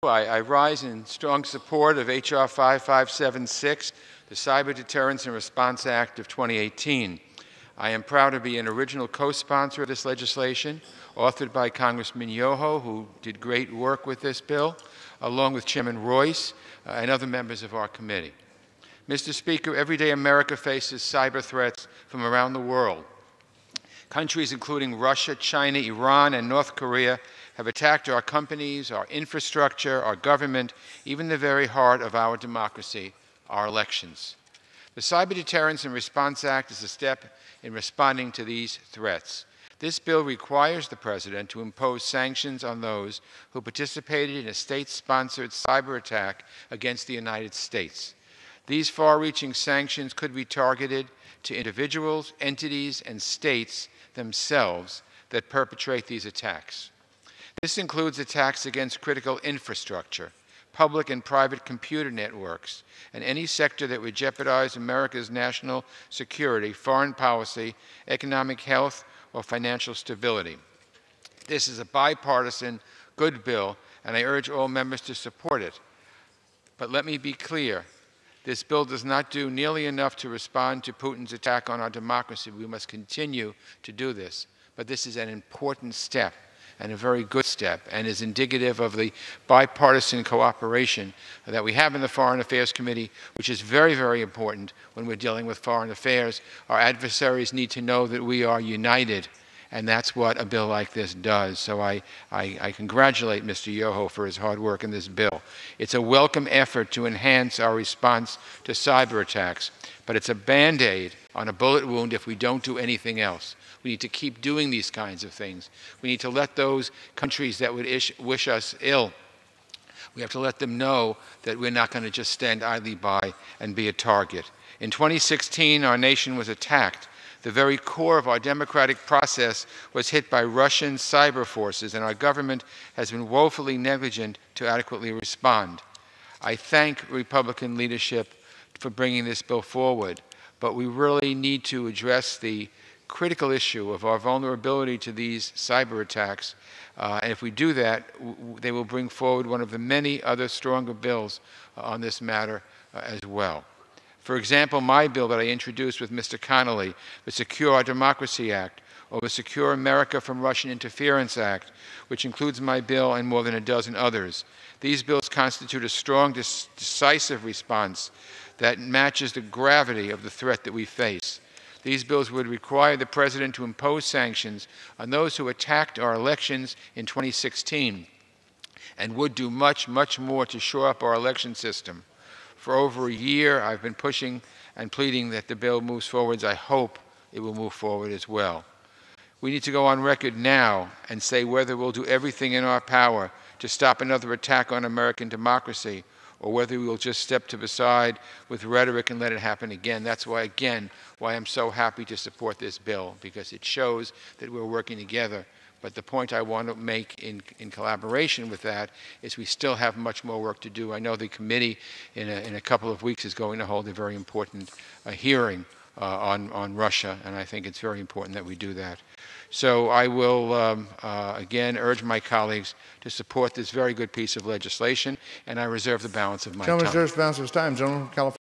I rise in strong support of H.R. 5576, the Cyber Deterrence and Response Act of 2018. I am proud to be an original co-sponsor of this legislation, authored by Congressman Yoho, who did great work with this bill, along with Chairman Royce and other members of our committee. Mr. Speaker, every day America faces cyber threats from around the world. Countries including Russia, China, Iran, and North Korea have attacked our companies, our infrastructure, our government, even the very heart of our democracy, our elections. The Cyber Deterrence and Response Act is a step in responding to these threats. This bill requires the President to impose sanctions on those who participated in a state-sponsored cyber attack against the United States. These far-reaching sanctions could be targeted to individuals, entities, and states themselves that perpetrate these attacks. This includes attacks against critical infrastructure, public and private computer networks, and any sector that would jeopardize America's national security, foreign policy, economic health, or financial stability. This is a bipartisan, good bill, and I urge all members to support it. But let me be clear. This bill does not do nearly enough to respond to Putin's attack on our democracy. We must continue to do this. But this is an important step, and a very good step, and is indicative of the bipartisan cooperation that we have in the Foreign Affairs Committee, which is very, very important when we're dealing with foreign affairs. Our adversaries need to know that we are united, and that's what a bill like this does. So I congratulate Mr. Yoho for his hard work in this bill. It's a welcome effort to enhance our response to cyber attacks, but it's a Band-Aid on a bullet wound if we don't do anything else. We need to keep doing these kinds of things. We need to let those countries that would wish us ill, we have to let them know that we're not going to just stand idly by and be a target. In 2016, our nation was attacked. The very core of our democratic process was hit by Russian cyber forces, and our government has been woefully negligent to adequately respond. I thank Republican leadership for bringing this bill forward, but we really need to address the critical issue of our vulnerability to these cyber attacks. And if we do that, they will bring forward one of the many other stronger bills on this matter as well. For example, my bill that I introduced with Mr. Connolly, the Secure Our Democracy Act, or the Secure America from Russian Interference Act, which includes my bill and more than a dozen others. These bills constitute a strong, decisive response that matches the gravity of the threat that we face. These bills would require the President to impose sanctions on those who attacked our elections in 2016 and would do much, much more to shore up our election system. For over a year, I've been pushing and pleading that the bill moves forward. I hope it will move forward as well. We need to go on record now and say whether we'll do everything in our power to stop another attack on American democracy, or whether we will just step to the side with rhetoric and let it happen again. That's why, again, why I'm so happy to support this bill, because it shows that we're working together. But the point I want to make in collaboration with that is we still have much more work to do. I know the committee in a couple of weeks is going to hold a very important hearing on Russia, and I think it's very important that we do that. So I will, again, urge my colleagues to support this very good piece of legislation, and I reserve the balance of my time. Gentleman reserves the balance of his time. Gentleman from California.